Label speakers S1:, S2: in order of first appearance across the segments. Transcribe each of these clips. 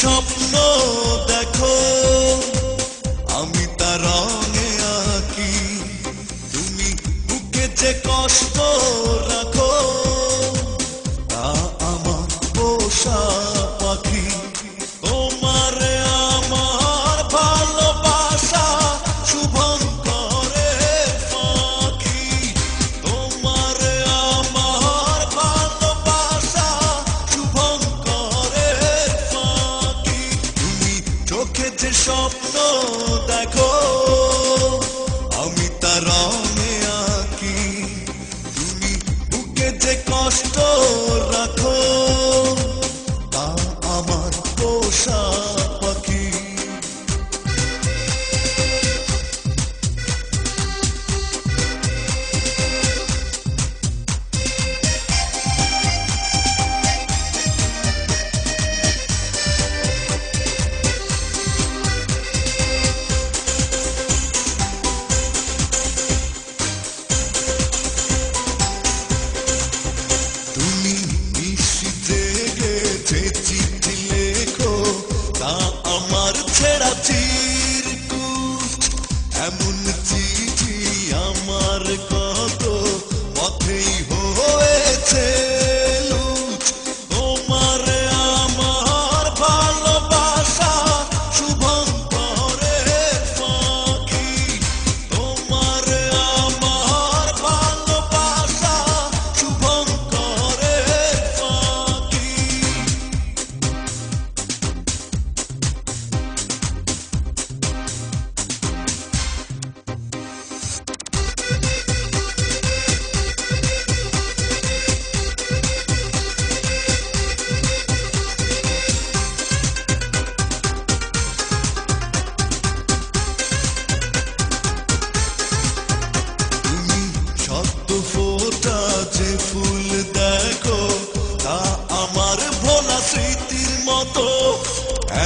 S1: স্বপ্ন দেখো আমি তার রঙে আঁকি, তুমি বুকে যে কষ্ট রাখো তা আমার পোষা পাখি। তোমার আমার ভালোবাসা শুভঙ্করের পাখি, তোমার আমার ভালোবাসা শুভঙ্করের পাখি। তুমি চোখে যে স্বপ্ন দেখো আমি তার রঙে আঁকি, তুমি বুকে যে কষ্ট রাখো তা আমার পোষা পাখি। তুমি নিশিতে গেছে চিঠি লেখো তা আমার ছেঁড়া চিরকুট, এমন চিঠি আমার কত পথেই হয়েছে লুট। তোমার আমার ভালোবাসা শুভঙ্করের পাখি, তোমার আমার ভালোবাসা শুভঙ্করের পাখি। তুমি সদ্য ফোটা যে ফুল দেখো তা আমার ভোলা স্মৃতির মতো,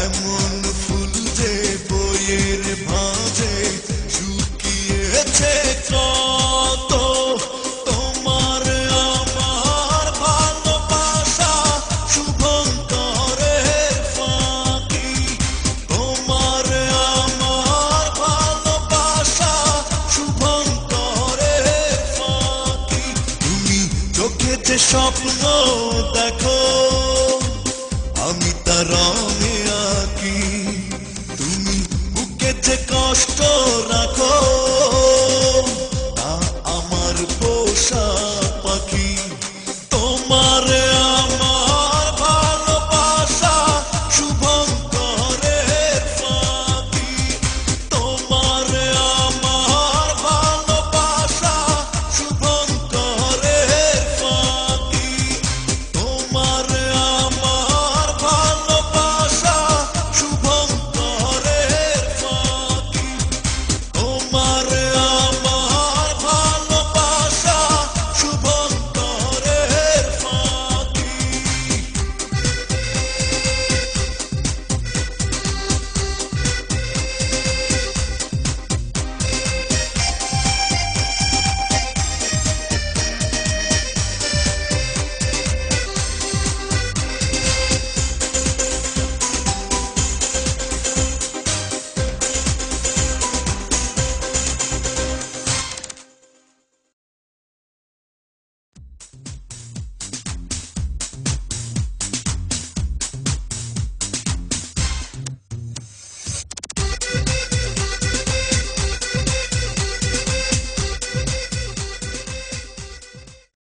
S1: এমন ফুল যে বইয়ের ভাঁজে শুকিয়েছে কত। তোমার আমার ভালোবাসা শুভঙ্করের পাখি, তোমার আমার ভালোবাসা শুভঙ্করের পাখি। তুমি চোখে যে স্বপ্ন দেখো আমি তার